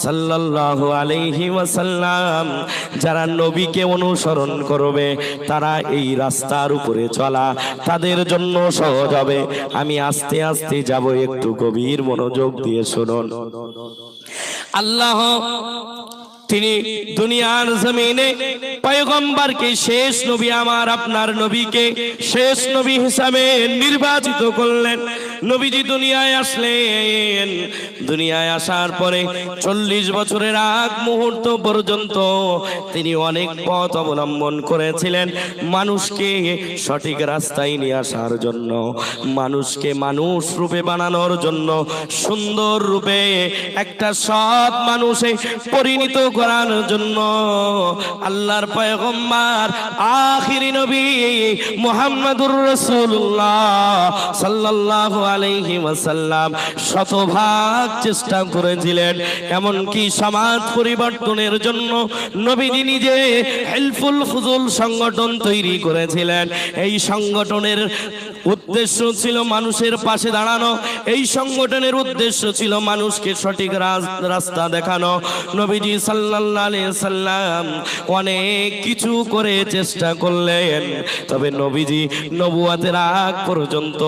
সাল্লাল্লাহু আলাইহি ওয়াসাল্লাম। যারা নবীকে অনুসরণ করবে তারা এই রাস্তার উপরে চলা তাদের জন্য সহজ হবে। আমি আস্তে আস্তে যাব, একটু গভীর মনোযোগ দিয়ে শুনুন। আল্লাহ তিনি দুনিয়ার জমিনে পয়গম্বরকে শেষ নবী, আমার আপনার নবীকে শেষ নবী হিসাবে নির্বাচিত করলেন। নবীজি দুনিয়ায় আসলেন। দুনিয়ায় আসার পরে 40 বছরের আগ মুহূর্ত পর্যন্ত তিনি অনেক পথ অবলম্বন করেছিলেন মানুষকে সঠিক রাস্তায় নিয়ে আসার জন্য, মানুষকে মানুষ রূপে বানানোর জন্য, সুন্দর রূপে একটা সৎ মানুষে পরিণত করার জন্য। আল্লাহর পয়গম্বর আখিরি নবী মুহাম্মদুর রাসূলুল্লাহ সাল্লাল্লাহু আলাইহি ওয়াসাল্লাম শতভাগ চেষ্টা করেছিলেন। এমনকি সমাজ পরিবর্তনের জন্য নবীজি নিজে হেল্পফুল ফুজুল সংগঠন তৈরি করেছিলেন। এই সংগঠনের উদ্দেশ্য ছিল মানুষের পাশে দাঁড়ানো, এই সংগঠনের উদ্দেশ্য ছিল মানুষকে সঠিক রাস্তা দেখানো। নবীজি সাল্লাল্লাহু আলাইহি সাল্লাম অনেক কিছু করে চেষ্টা করলেন, তবে নবীজি নবুয়তের আগ পর্যন্ত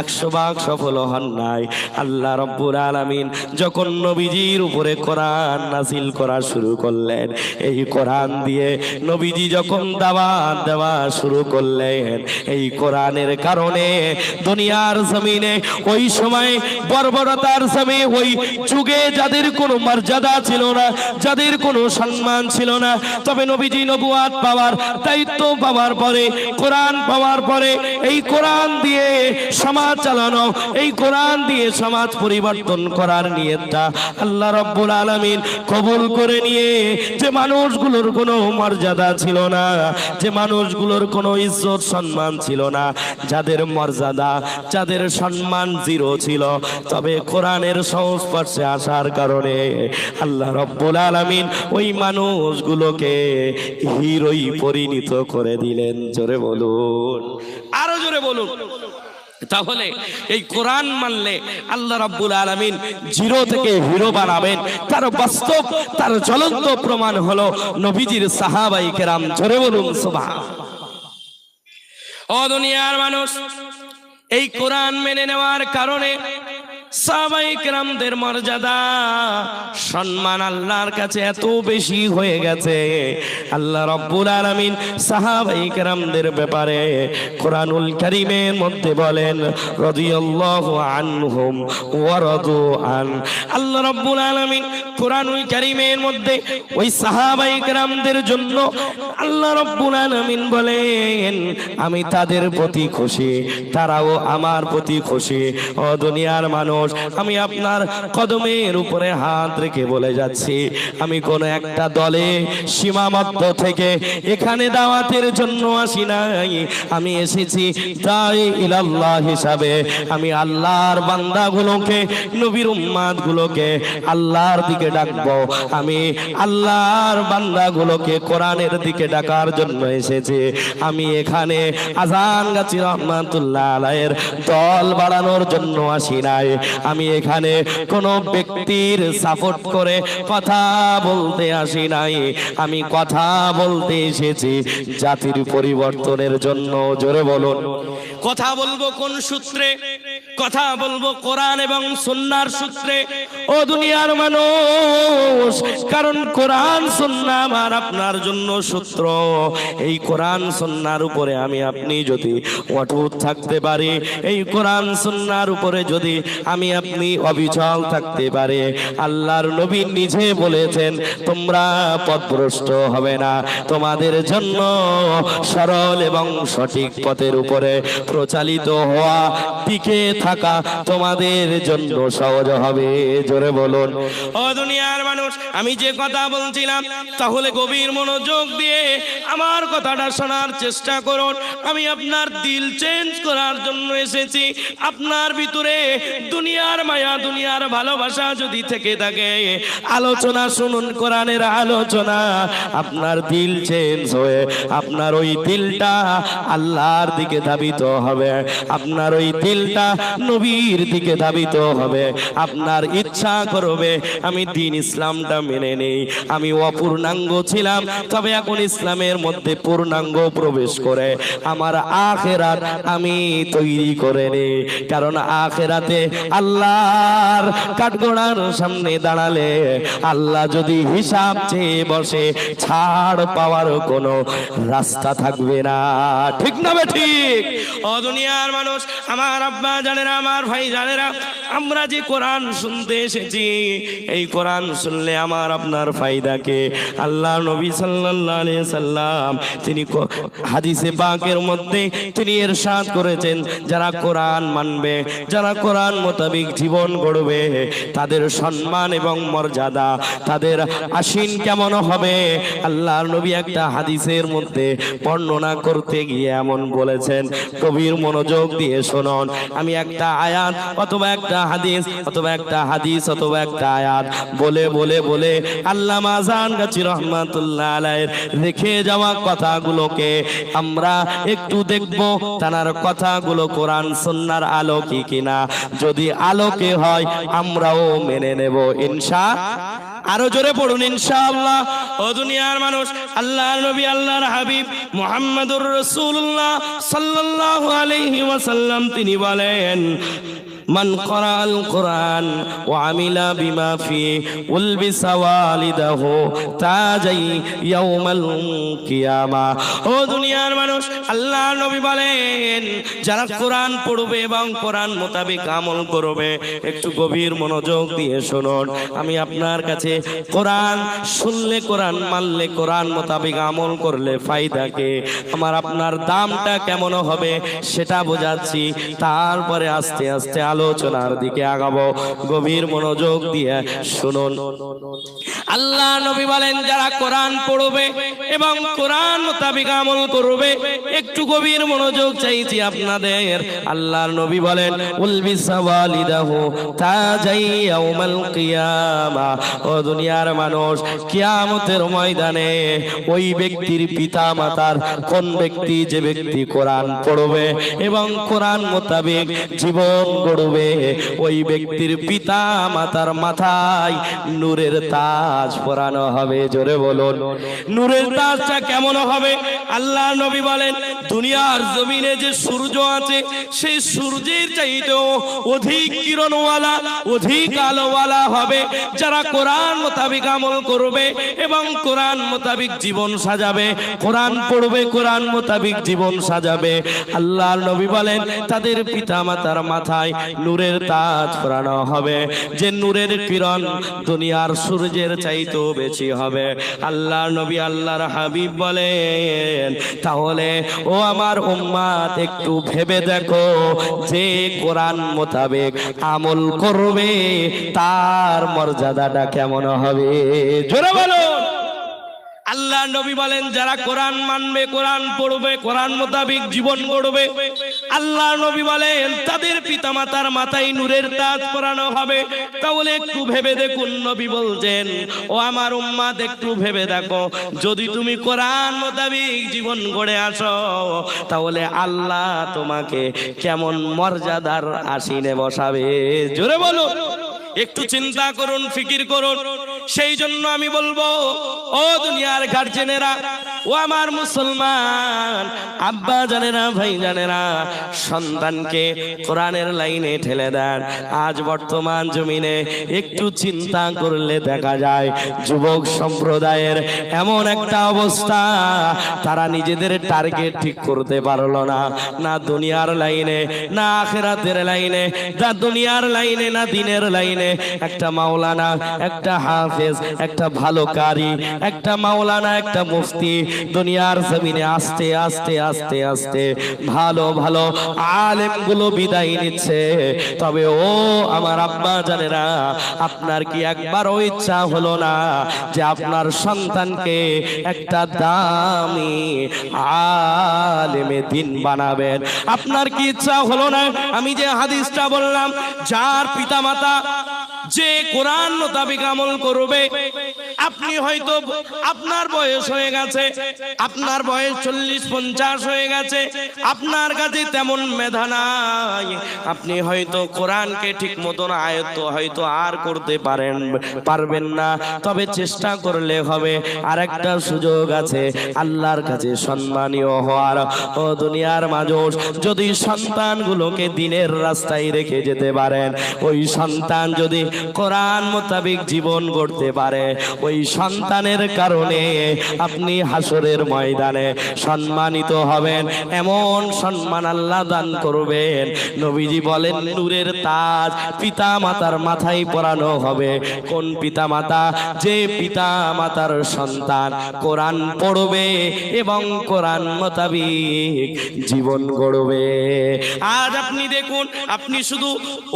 100 ভাগ সফল হন নাই। আল্লাহ রাব্বুল আলামিন যখন নবীজির উপরে কোরআন নাযিল করা শুরু করলেন, এই কোরআন দিয়ে নবীজি যখন দাওয়াত দেওয়া শুরু করলেন, এই কোরআনের কারণে দুনিয়ার জমিনে ওই সময় বর্বরতার সময় ওই যুগে যাদের কোনো মর্যাদা ছিল না, যাদের কোনো সম্মান ছিল না, তবে নবীজি নবুয়ত পাওয়ার দায়িত্ব পাওয়ার পরে, কোরআন পাওয়ার পরে, এই কোরআন দিয়ে সমাজ চালানো, এই কোরআন দিয়ে সমাজ পরিবর্তন করার নিয়তটা আল্লাহ রাব্বুল আলামিন কবুল করে নিয়ে, যে মানুষগুলোর কোনো মর্যাদা ছিল না, যে মানুষগুলোর কোনো ইজ্জত সম্মান ছিল না, যাদের মর্যাদা যাদের সম্মান জিরো ছিল, তবে কোরআনের সংস্পর্শে আসার কারণে আল্লাহ রাব্বুল আলামিন ওই মানুষগুলোকে হিরোই পরিণত করে দিলেন। জোরে বলুন, আরো জোরে বলুন। তাহলে এই কোরআন মানলে আল্লাহ রাব্বুল আলামিন জিরো থেকে হিরো বানাবেন, তার বাস্তব তার জ্বলন্ত প্রমাণ হলো নবীজির সাহাবায়ে কেরাম। জোরে বলুন সুবহানাল্লাহ। ও দুনিয়ার মানুষ, এই কোরআন মেনে নেওয়ার কারণে সাহাবায়ে কেরামদের মর্যাদা সম্মান আল্লাহর কাছে এত বেশি হয়ে গেছে। আল্লাহ রাব্বুল আলামিন সাহাবায়ে কেরামদের ব্যাপারে কোরআনুল কারীমের মধ্যে বলেন, রাদিয়াল্লাহু আনহুম ওয়া রাদু আন। আল্লাহ রাব্বুল আলামিন কোরআনুল কারীমের মধ্যে ওই সাহাবায়ে কেরামদের জন্য আল্লাহ রাব্বুল আলামিন বলেন, আমি তাদের প্রতি খুশি, তারাও আমার প্রতি খুশি। ও দুনিয়ার মানুষ, আমি আপনার কদমের উপরে হাত রেখে বলে যাচ্ছি, আমি কোন একটা দলে সীমাবদ্ধ থেকে এখানে দাওয়াতের জন্য আসি নাই। আমি এসেছি দাঈ ইলাল্লাহ হিসাবে। আমি আল্লাহর বান্দাগুলোকে, নবীর উম্মাতগুলোকে আল্লাহর দিকে ডাকবো। আমি আল্লাহর বান্দাগুলোকে কোরআনের দিকে ডাকার জন্য এসেছি। আমি এখানে আজান গাছি রহমাতুল্লাহ আলাইহির দল বাড়ানোর জন্য আসি নাই। আমি এখানে কোনো ব্যক্তির সাপোর্ট করে কথা বলতে আসি নাই। আমি কথা বলতে এসেছি জাতির পরিবর্তনের জন্য। জোরে বলুন। কথা বলবো কোন সূত্রে? কথা বলবো কোরআন এবং সুন্নাহর সূত্রে। ও দুনিয়ার মানুষ, কারণ কোরআন সুন্নাহ আমার আপনার জন্য সূত্র। এই কোরআন সুন্নাহর উপরে আমি আপনি যদি অটুট থাকতে পারি, এই কোরআন সুন্নাহর উপরে যদি আমি আপনি অবিচল থাকতে পারে, আল্লাহর নবী নিজে বলেছেন, তোমরা পথভ্রষ্ট হবে না, তোমাদের জন্য সরল এবং সঠিক পথের উপরে প্রচালিত হওয়া, টিকে থাকা তোমাদের জন্য সহজ হবে। জোরে বলুন। ও দুনিয়ার মানুষ, আমি যে কথা বলছিলাম, তাহলে গভীর মনোযোগ দিয়ে আমার কথাটা শোনার চেষ্টা করুন। আমি আপনার দিল চেঞ্জ করার জন্য এসেছি। আপনার ভিতরে দুনিয়া দুনিয়ার মায়া দুনিয়ার ভালোবাসা যদি থেকে থাকে, আলোচনা শুনুন, কোরআনের আলোচনা, আপনার দিল চেঞ্জ হয়ে আপনার ওই দিলটা আল্লাহর দিকে ধাবিত হবে, আপনার ওই দিলটা নবীর দিকে ধাবিত হবে। আপনার ইচ্ছা করবে আমি দ্বীন ইসলামটা মেনে নেই, আমি অপূর্ণাঙ্গ ছিলাম, তবে এখন ইসলামের মধ্যে পূর্ণাঙ্গ প্রবেশ করে আমার আখিরাত আমি তৈরি করে নেই। কারণ আখিরাতে আল্লাহর কাঠগড়ার সামনে দাঁড়ালে আল্লাহ যদি হিসাব চেয়ে বসে, ছাড় পাওয়ার কোনো রাস্তা থাকবে না। ঠিক না ঠিক? ও দুনিয়ার মানুষ, আমার আব্বা জানেরা, আমার ভাই জানেরা, আমরা যে কোরআন শুনতে এসেছি, এই কোরআন শুনলে আমার আপনার ফায়দাকে আল্লাহ নবী সাল্লাল্লাহু আলাইহি সাল্লাম তিনি হাদিসে পাকের মধ্যে তিনি ইরশাদ করেছেন, যারা কোরআন মানবে, যারা কোরআন মোতাবেক জীবন গড়বে, তাদের সম্মান এবং মর্যাদা, তাদের আসীন কেমন হবে। আল্লাহর নবী একটা হাদিসের মধ্যে বর্ণনা করতে গিয়ে এমন বলেছেন, গভীর মনোযোগ দিয়ে শুনুন। আমি একটা আয়াত অথবা একটা হাদিস অথবা একটা হাদিস অথবা একটা আয়াত বলে বলে বলে আল্লামা আযহার গাছী রহমাতুল্লাহ আলাইহির রেখে যাওয়া কথাগুলোকে আমরা একটু দেখব, তার কথাগুলো কোরআন সুন্নাহর আলোকে কিনা। যদি আলোকে হয় আমরাও মেনে নেব ইনশাআল্লাহ। আরো জোরে পড়ুন ইনশাআল্লাহ। ও দুনিয়ার মানুষ, আল্লাহর নবী, আল্লাহর হাবিব মুহাম্মদুর রাসূলুল্লাহ সাল্লাল্লাহু আলাইহি ওয়াসাল্লাম তিনি বলেন, মান ক্বরাআল কুরআন ওয়া আমিলা বিমা ফি উলবিসা ওয়ালিদাহু তাজাই ইয়াউমাল কিয়ামা। ও দুনিয়ার মানুষ, আল্লাহর নবী বলেন, যারা কোরআন পড়বে এবং কোরআন মোতাবেক আমল করবে, একটু গভীর মনোযোগ দিয়ে শুনুন। আমি আপনার কাছে কোরআন শুনলে, কোরআন মানলে, কোরআন মোতাবেক আমল করলে ফায়দাকে আমার আপনার দামটা কেমন হবে সেটা বোঝাচ্ছি। তারপরে আস্তে আস্তে আলোচনার দিকে আগাবো। গভীর মনোযোগ দিয়ে শুনুন। আল্লাহ নবী বলেন, যারা কোরআন পড়বে এবং কোরআন মোতাবেক আমল করবে, একটু গভীর মনোযোগ চাইছি আপনাদের। আল্লাহর নবী বলেন, উলবিসা ওয়ালিদাহু তাজাই ইয়াউমাল কিয়ামা। ও দুনিয়ার মানুষ, কিয়ামতের ময়দানে ওই ব্যক্তির পিতা মাতার, কোন ব্যক্তি, যে ব্যক্তি কোরআন পড়বে এবং কোরআন মোতাবেক জীবন গড়বে, ওই ব্যক্তির পিতা মাতার মাথায় নূরের তাজ পরানো হবে। জোরে বলুন, নূরের তাজটা কেমন হবে? আল্লাহ নবী বলেন, দুনিয়ার জমিনে যে সূর্য আছে, সেই সূর্যের চাইতেও অধিক কিরণওয়ালা, অধিক আলোওয়ালা হবে যারা কোরআন মোতাবেক আমল করবে এবং কোরআন মোতাবেক জীবন সাজাবে, কোরআন পড়বে, কোরআন মোতাবেক জীবন সাজাবে। আল্লাহর নবী বলেন, তাদের পিতা মাতার মাথায় নূরের তাজ পরানো হবে, যে নূরের কিরণ দুনিয়ার সূর্যের চাইতেও বেশি হবে। আল্লাহর নবী, আল্লাহর হাবিব বলেন, তাহলে ও আমার উম্মত, একটু ভেবে দেখো, যে কোরআন মোতাবেক আমল করবে তার মর্যাদাটা কেমন হবে। জোরে বলো। আল্লাহ নবী বলেন, যারা কোরআন মানবে, কোরআন পড়বে, কোরআন মোতাবেক জীবন গড়বে, আল্লাহ নবী বলেন তাদের পিতামাতার মাথায় নূরের তাজ পরানো হবে। তাহলে একটু ভেবে দেখুন, নবী বলছেন, ও আমার উম্মত একটু ভেবে দেখো, যদি তুমি কোরআন মোতাবেক জীবন গড়ে আসো, তাহলে আল্লাহ তোমাকে কেমন মর্যাদার আসীনে বসাবে। জোরে বলো। একটু চিন্তা করুন, ফিকির করুন। সেই জন্য আমি বলবো, ও দুনিয়ার গার্জেনেরা, ও আমার মুসলমান আব্বা জানেরা, ভাই জানেরা, সন্তানকে কোরআনের লাইনে ঠেলে দেন। আজ বর্তমান জমিনে একটু চিন্তা করলে দেখা যায়, যুবক সম্প্রদায়ের এমন একটা অবস্থা, তারা নিজেদের টার্গেট ঠিক করতে পারলো না, না দুনিয়ার লাইনে, না আখিরাতের লাইনে, না দুনিয়ার লাইনে, না দিনের লাইনে। একটা মাওলানা, একটা হাফেজ, একটা ভালো কারি, একটা মাওলানা, একটা মুফতি, দুনিয়ার জমিনে আস্তে আস্তে আস্তে আস্তে ভালো ভালো আলেমগুলো বিদায় নিচ্ছে। তবে ও আমার আব্বা জানেরা, আপনার কি একবারও ইচ্ছা হলো না যে আপনার সন্তানকে একটা দামি আলেমে দিন বানাবেন? আপনার কি ইচ্ছা হলো না? আমি যে হাদিসটা বললাম, যার পিতামাতা যে কোরআন মোতাবেক আমল করবে, আপনি হয়তো আপনার বয়স হয়ে গেছে, আপনার বয়স 40-50 হয়ে গেছে, আপনার কাছে তেমন মেধা নাই, আপনি হয়তো কোরআনকে ঠিক মতন আয়ত্ত হয়তো আর করতে পারবেন না, তবে চেষ্টা করলে হবে। আর একটা সুযোগ আছে আল্লাহর কাছে সম্মানীয় হওয়ার। ও দুনিয়ার মানুষ, যদি সন্তানগুলোকে দিনের রাস্তায় রেখে যেতে পারেন, ওই সন্তান যদি কোরআন মোতাবেক জীবন গড়তে পারে, ওই সন্তানের কারণে আপনি হাসরের ময়দানে সম্মানিত হবেন। এমন সম্মান আল্লাহ দান করবেন, নবীজি বলেন নূরের তাজ পিতা মাতার মাথায় পরানো হবে। কোন পিতা মাতা? যে পিতা মাতার সন্তান কোরআন পড়বে এবং কোরআন মোতাবেক জীবন গড়বে। আজ আপনি দেখুন, আপনি শুধু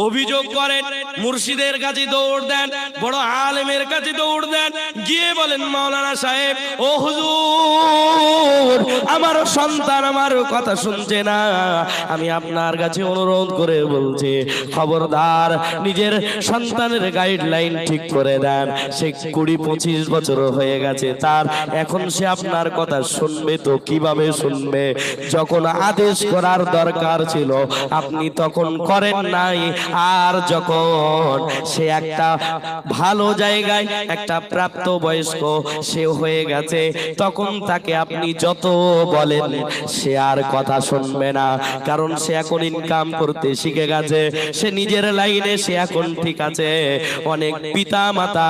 অভিযোগ করেন, মুর্শিদের কাছে দৌড় দেন, বড় আলেমের কাছে দৌড় দেন, গিয়ে বলেন মাওলানা সাহেব, ও হুজুর আমার সন্তান আমার কথা শুনছে না, আমি আপনার কাছে অনুরোধ করে বলছি খবরদার নিজের সন্তানের গাইডলাইন ঠিক করে দেন। সে 20-25 বছর হয়ে গেছে তার, এখন সে আপনার কথা শুনবে তো কিভাবে শুনবে? যখন আদেশ করার দরকার ছিল আপনি তখন করেন নাই, আর যখন সে একটা ভালো জায়গায় একটা প্রাপ্ত বয়স্ক সে হয়ে গেছে, তখন তাকে আপনি যত বলেন সে আর কথা শুনবে না, কারণ সে এখন ইনকাম করতে শিখে গেছে, সে নিজের লাইনে সে এখন ঠিক আছে। অনেক পিতা মাতা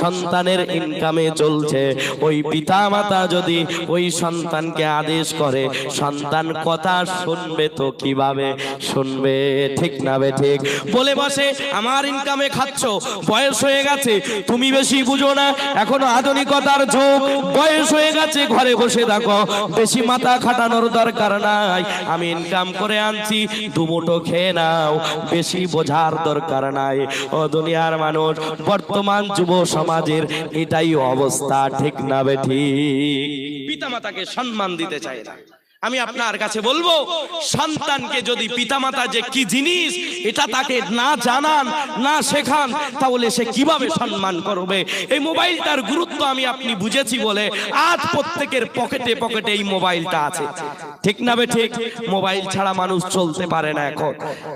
সন্তানের ইনকামে চলছে, ওই পিতা মাতা যদি ওই সন্তানকে আদেশ করে, সন্তান কথা শুনবে তো কিভাবে শুনবে? ঠিক না বে ঠিক? বলে বসে আমার ইনকামে খাচ্ছ, বয়স হয়ে গেছে, তুমি বেশি বুঝো না, এখনো আধুনিকতার যুগ, বয়স হয়ে গেছে, ঘরে বসে থাকো, বেশি মাথা খাটানোর দরকার নাই, আমি ইনকাম করে আনছি, দুমুঠো খেয়ে নাও, বেশি বোঝার দরকার নাই। ও দুনিয়ার মানুষ, বর্তমান যুব সমাজের এটাই অবস্থা, ঠিক না বে ঠিক? পিতামাতাকে সম্মান দিতে চায় না। আমি আপনার কাছে বলবো, সন্তানকে যদি পিতামাতা যে কি জিনিস এটা তাকে না জানান না শেখান, তাহলে সে কিভাবে সম্মান করবে? এই মোবাইলটার গুরুত্ব আমি আপনি বুঝেছি বলে আজ প্রত্যেকের পকেটে পকেটে এই মোবাইলটা আছে, ঠিক না বে ঠিক? মোবাইল ছাড়া মানুষ চলতে পারে না এখন।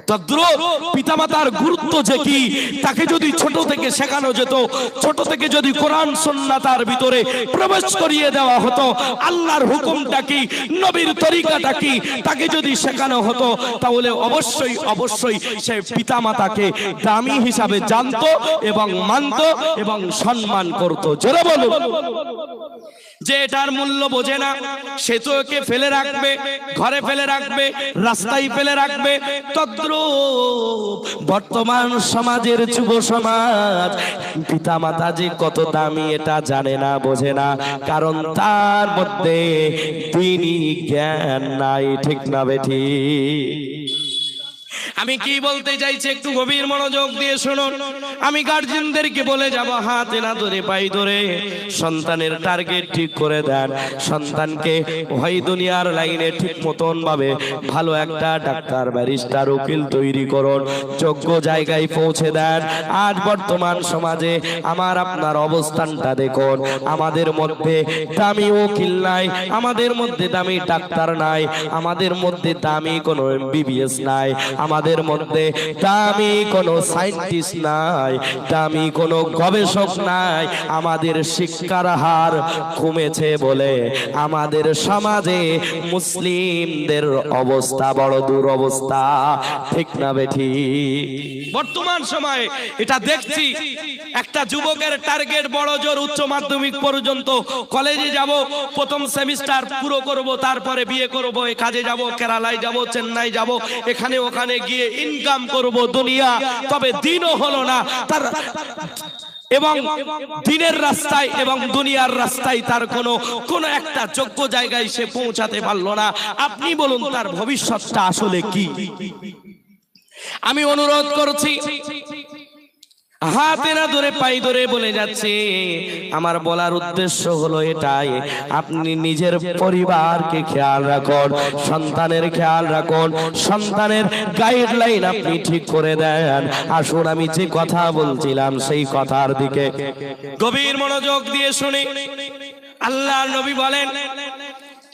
তদ্রুপ পিতামাতার গুরুত্ব যে কি তাকে যদি ছোট থেকে শেখানো যেত, ছোট থেকে যদি কোরআন সুন্নাহ তার ভিতরে প্রবেশ করিয়ে দেওয়া হতো, আল্লাহর হুকুমটা কি, নবীর তরিকাটা কি, তাকে যদি শেখানো হতো, তাহলে অবশ্যই অবশ্যই সে পিতামাতাকে দামি হিসাবে জানতো এবং মানতো এবং সম্মান করত। জোরে বলুন। যে এটার মূল্য বোঝে না সে তো একে ফেলে রাখবে, ঘরে ফেলে রাখবে, রাস্তায় ফেলে রাখবে। তদ্রুপ বর্তমান সমাজের যুব সমাজ পিতামাতা যে কত দামি এটা জানে না, বোঝে না, কারণ তার মধ্যে দ্বীনি জ্ঞান নাই, ঠিক না বেঠি? আমি কি বলতে চাইছি একটু গভীর মনোযোগ দিয়ে শুনুন। আমি গার্জিয়ানদেরকে বলে যাব, হাতে না ধরে পাই ধরে সন্তানের টার্গেট ঠিক করে দেন, সন্তানকে হয় দুনিয়ার লাইনে ঠিক মতন ভাবে ভালো একটা ডাক্তার, ব্যারিস্টার, উকিল তৈরি করুন, যোগ্য জায়গায় পৌঁছে দেন। আজ বর্তমান সমাজে আমার আপনার অবস্থানটা দেখুন, আমাদের মধ্যে দামি উকিল নাই, আমাদের মধ্যে দামি ডাক্তার নাই, আমাদের মধ্যে দামি কোনো MBBS নাই, আমাদের মধ্যে দামি কোনো সায়েন্টিস্ট নাই, দামি কোনো গবেষক নাই। আমাদের শিক্ষার হার কমেছে বলে আমাদের সমাজে মুসলিমদের অবস্থা বড় দুরবস্থা, ঠিক না বেঠি? বর্তমান সময়ে এটা দেখছি, একটা যুবকের টার্গেট বড় জোর উচ্চ মাধ্যমিক পর্যন্ত, কলেজে যাব, প্রথম সেমিস্টার পুরো করব, তারপরে বিয়ে করব, এই কাজে যাব, কেরালায় যাব, চেন্নাই যাব, এখানে ওখানে গিয়ে ইনকাম করব দুনিয়া। তবে দিনও হলো না, তার এবং দিনের রাস্তায় এবং দুনিয়ার রাস্তায় তার কোনো একটা যোগ্য জায়গায় সে পৌঁছাতে পারলো না, আপনি বলুন তার ভবিষ্যৎটা আসলে কি? আমি অনুরোধ করছি, হাতে না ধরে পাই ধরে বলে যাচ্ছে, আমার বলার উদ্দেশ্য হলো এটাই, আপনি নিজের পরিবারকে খেয়াল রাখুন, সন্তানের খেয়াল রাখুন, সন্তানের গাইডলাইন আপনি ঠিক করে দেন। আসুন আমি যে কথা বলছিলাম সেই কথার দিকে গভীর মনোযোগ দিয়ে শুনি। আল্লাহর নবী বলেন,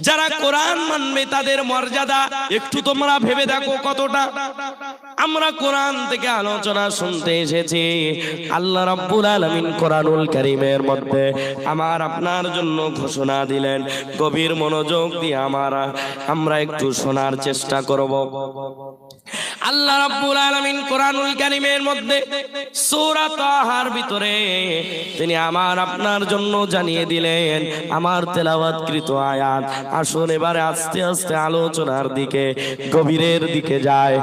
যারা কোরআন মানবে তাদের মর্যাদা একটু তোমরা ভেবে দেখো কতটা। আমরা কোরআন থেকে আলোচনা শুনতে এসেছি, আল্লাহ রাব্বুল আলামিন কোরআনুল কারীমের মধ্যে আমার আপনার জন্য ঘোষণা দিলেন। গভীর মনোযোগ দিয়ে আমরা একটু শোনার চেষ্টা করব। আল্লাহ রাব্বুল আলামিন কোরআনুল কারীমের মধ্যে সূরা তাহার ভিতরে তিনি আমার আপনার জন্য জানিয়ে দিলেন আমার তেলাওয়াতকৃত আয়াত। আসুন এবারে আস্তে আস্তে আলোচনার দিকে গভীরের দিকে যায়।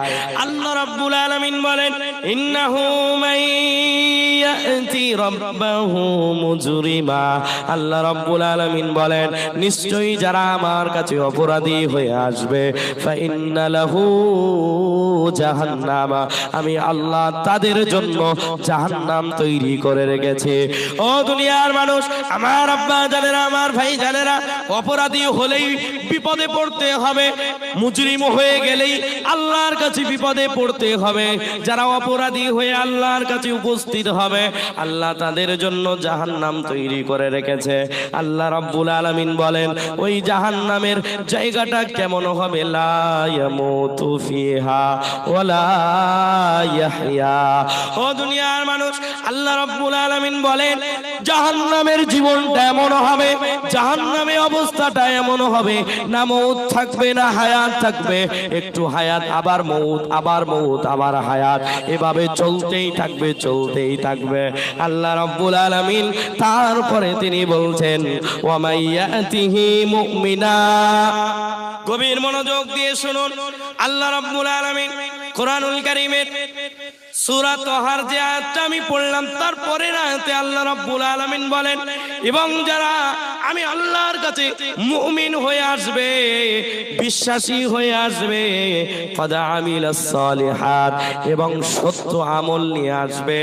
আল্লাহ রাব্বুল আলামিন বলেন, ইন্নাহু মাইয়াতি রাব্বাহু মুজরিমা। আল্লাহ রাব্বুল আলামিন বলেন, নিশ্চয়ই যারা আমার কাছে অপরাধী হয়ে আসবে, ফা ইন্না লাহু জাহান্নাম, আমি আল্লাহ তাদের জন্য জাহান্নাম তৈরি করে রেখেছি। ও দুনিয়ার মানুষ, আমার আব্বা জানেরা, আমার ভাই জানেরা, অপরাধী হলেই বিপদে পড়তে হবে, মুজরিম হয়ে গেলেই আল্লাহর কাছে বিপদে পড়তে হবে। যারা অপরাধী হয়ে আল্লাহর কাছে উপস্থিত হবে, আল্লাহ তাদের জন্য জাহান্নাম তৈরি করে রেখেছে। আল্লাহ রাব্বুল আলামিন বলেন, ওই জাহান্নামের জায়গাটা কেমন হবে? লা ইয়ামুতু ফিহা ওয়ালা ইয়াহইয়া। ও দুনিয়ার মানুষ, আল্লাহ রাব্বুল আলামিন বলেন, জাহান্নামের জীবনটা এমন হবে, জাহান্নামে অবস্থাটা এমন হবে, না মউত থাকবে না হায়াত থাকবে, একটু হায়াত আবার মউত, আবার মউত আবার হায়াত, এভাবে চলতেই থাকবে, চলতেই থাকবে। আল্লাহ রাব্বুল আলামিন তারপরে তিনি বলছেন, ওয়া মাইয়াতিহি মুমিনা। গভীর মনোযোগ দিয়ে শুনুন। আল্লাহ রাব্বুল আলামিন কোরআনুল কারীমের সূরা তাহার যে আয়াতটা আমি পড়লাম, তারপরে আয়াতে আল্লাহ রাব্বুল আলামিন বলেন, এবং যারা আমি আল্লাহর কাছে মুমিন হয়ে আসবে, বিশ্বাসী হয়ে আসবে, কদ আমিলাস সালিহাত, এবং সত্য আমল নিয়ে আসবে,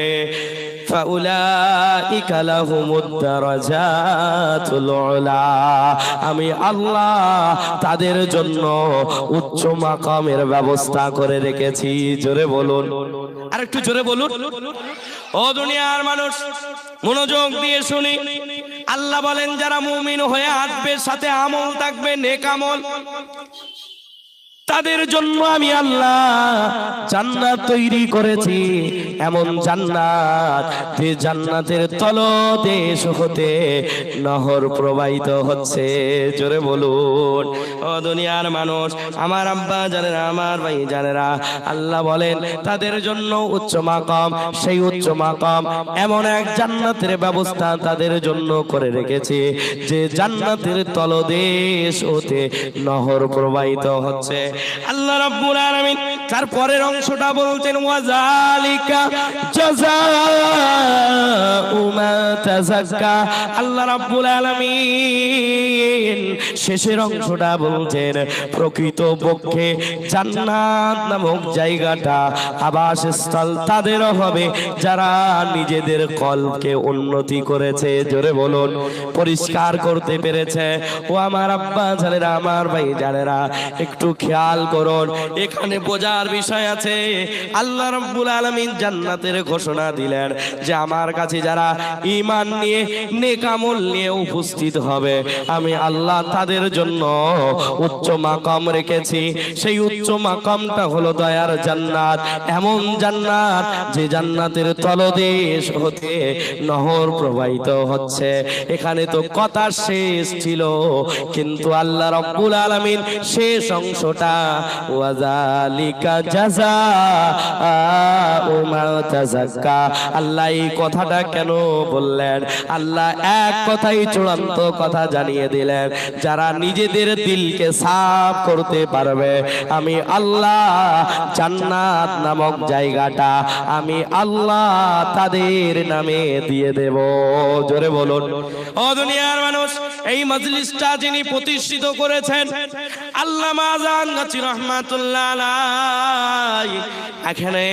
ফাউলাইকা লাহুমুদ দারাজাতুল উলা, আমি আল্লাহ তাদের জন্য উচ্চ মাকামের ব্যবস্থা করে রেখেছি। জোরে বলুন, আর একটু জোরে বলুন। ও দুনিয়ার মানুষ, মনোযোগ দিয়ে শুনি। আল্লাহ বলেন, যারা মুমিন হয়ে আসবে, সাথে আমল থাকবে, নেক আমল, তাদের জন্য আমি আল্লাহ জান্নাত তৈরি করেছি। এমন জান্নাত যে জান্নাতের তলদেশ হতে নহর প্রবাহিত হচ্ছে। জোরে বলুন। ও দুনিয়ার মানুষ, আমার আব্বা জানেরা, আমার ভাই জানেরা, আল্লাহ বলেন তাদের জন্য উচ্চ মাকাম, সেই উচ্চ মাকাম এমন এক জান্নাতের ব্যবস্থা তাদের জন্য করে রেখেছে, যে জান্নাতের তলদেশ হতে নহর প্রবাহিত হচ্ছে। আল্লাহ রাব্বুল আলামিন তার পরের অংশটা বলছেন, ওয়াজালিকা জাযাউ মা তাযাক্কা। আল্লাহ রাব্বুল আলামিন শেষের অংশটা বলছেন, প্রকৃত পক্ষে জান্নাত নামক জায়গাটা আবাসস্থল তাদের হবে যারা নিজেদের কলকে উন্নতি করেছে। জোরে বলুন, পরিষ্কার করতে পেরেছে। ও আমার আব্বা জানেরা, আমার ভাই জানেরা, একটু খেয়াল করুন, এখানে বোঝার বিষয় আছে। আল্লাহ রাব্বুল আলামিন জান্নাতের ঘোষণা দিলেন যে আমার কাছে যারা ঈমান নিয়ে নেক আমল নিয়ে উপস্থিত হবে, আমি আল্লাহ তাদের জন্য উচ্চ মাকাম রেখেছি। সেই উচ্চ মাকামটা হলো দয়ার জান্নাত, এমন জান্নাত যে জান্নাতের তলদেশ হতে নহর প্রবাহিত হচ্ছে। এখানে তো কথা শেষ ছিল, কিন্তু আল্লাহ রাব্বুল আলামিন শেষ অংশটা ওয়াজালিকা যালিকা জাযাউ মা তাযাক্কা। আল্লাহ এই কথাটা কেন বললেন? আল্লাহ এক কথাই চূড়ান্ত কথা জানিয়ে দিলেন, যারা নিজেদের দিলকে সাফ করতে পারবে, আমি আল্লাহ জান্নাত নামক জায়গাটা আমি আল্লাহ তাদের নামে দিয়ে দেব। জোরে বলুন। ও দুনিয়ার মানুষ, এই মজলিসটা যিনি প্রতিষ্ঠিত করেছেন আল্লামা আযান গাছী রাহমাতুল্লাহ আলাইহি, এখানে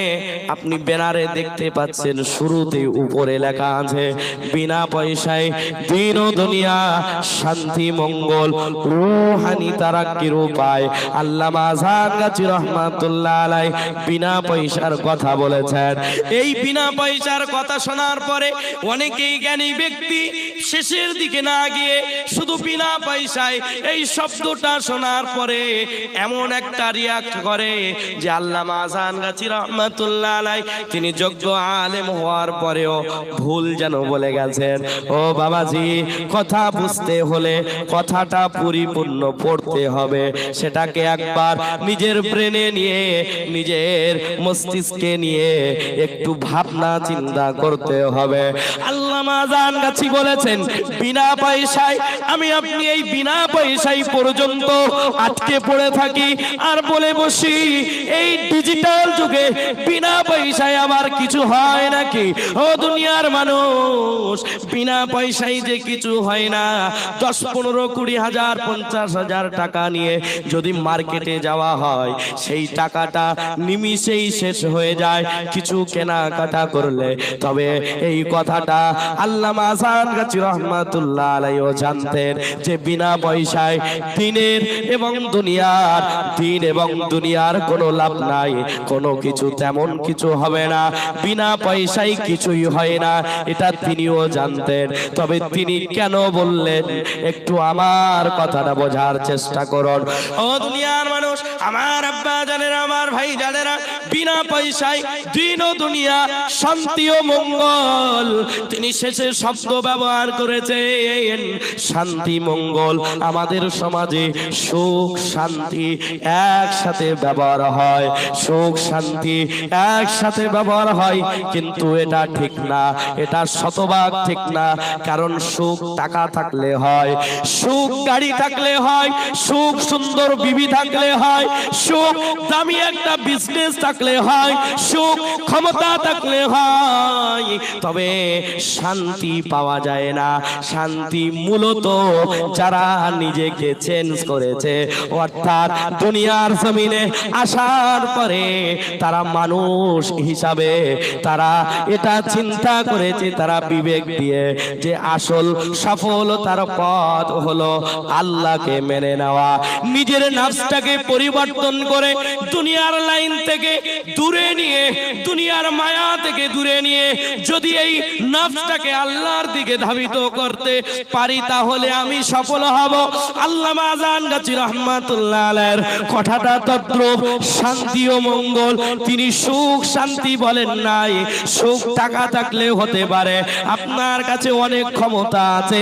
আপনি ব্যানারে দেখতে পাচ্ছেন শুরুতে উপরে লেখা আছে বিনা পয়সায় দিন ও দুনিয়া শান্তি মঙ্গল রূহানি তারাক্কির উপায়। আল্লামা আযান গাছী রাহমাতুল্লাহ আলাইহি বিনা পয়সার কথা বলেছেন। এই বিনা পয়সার কথা শোনার পরে অনেকেই জ্ঞানী ব্যক্তি শেষের দিকে না গিয়ে শুধু বিনা পয়সায় এই শব্দটা শোনার পরে এমন একটা রিয়াক্ট করে যে আল্লামা আযান গাছী রাহমাতুল্লাহ আলাইহি তিনি যোগ্য আলেম হওয়ার পরেও ভুল যেন বলে গেছেন। ও বাবাজি, কথা বুঝতে হলে কথাটা পরিপূর্ণ পড়তে হবে, সেটাকে একবার নিজের ব্রেনে নিয়ে নিজের মস্তিষ্কে নিয়ে একটু ভাবনা চিন্তা করতে হবে। আল্লামা আযান গাছী বলেছেন বিনা পয়সায় আমি আপনি এই বিনা পয়সায় পর্যন্ত আটকে পড়ে থাকি আর বলে বসি এই ডিজিটাল যুগে বিনা পয়সায় আবার কিছু হয় নাকি? ও দুনিয়ার মানুষ, বিনা পয়সায় যে কিছু হয় না। 10, 15, 20 হাজার 50 হাজার টাকা নিয়ে যদি মার্কেটে যাওয়া হয় সেই টাকাটা নিমিষেই শেষ হয়ে যায় কিছু কেনাকাটা করলে। তবে এই কথাটা আল্লামা আযান গাছী রাহমাতুল্লাহ আলাইহি জানতেন যে বিনা পয়সায় দিনের এবং দুনিয়ার কোনো লাভ নাই, কোনো কিছু তেমন কিছু হবে না, বিনা পয়সায় কিছুই হয় না, এটা তিনিও জানতেন। তবে তিনি কেন বললেন একটু আমার কথাটা বোঝার চেষ্টা করুন। ও দুনিয়ার মানুষ, আমার আব্বা জানেরা, আমার ভাই জানেরা, বিনা পয়সায় দিন ও দুনিয়া শান্তি ও মঙ্গল তিনি শেষে শব্দ ব্যবহার করেছেন শান্তি মঙ্গল। আমাদের সমাজে সুখ শান্তি একসাথে ব্যবহার হয়, সুখ শান্তি একসাথে ব্যবহার হয়, কিন্তু এটা ঠিক না, এটা শতভাগ ঠিক না। কারণ সুখ টাকা থাকলে হয়, সুখ গাড়ি থাকলে হয়, সুখ সুন্দর বিবি থাকলে হয়, সুখ দামি একটা বিজনেস থাকলে হয়, সুখ ক্ষমতা থাকলে হয়, তবে শান্তি পাওয়া যায় না। শান্তি মূলত যারা নিজেকে চেঞ্জ করেছে, অর্থাৎ দুনিয়ার জমিনে আসার পরে তারা মানুষ হিসাবে তারা এটা চিন্তা করেছে, তারা বিবেক দিয়ে, যে আসল সফলতার পথ হলো আল্লাহকে মেনে নেওয়া, নিজের নফসটাকে পরিবর্তন করে দুনিয়ার লাইন থেকে দূরে নিয়ে, দুনিয়ার মায়া থেকে দূরে নিয়ে যদি এই নফসটাকে আল্লাহর দিকে ধাবিত করতে পারি তাহলে আমি সফল হব। আল্লামা আযান গাছী রাহমাতুল্লাহ আলাইহির কথাটা তদ্রূপ, শান্তি ও মঙ্গল। তিনি সুখ শান্তি বলেন নাই। সুখ টাকা থাকলে হতে পারে, আপনার কাছে অনেক ক্ষমতা আছে,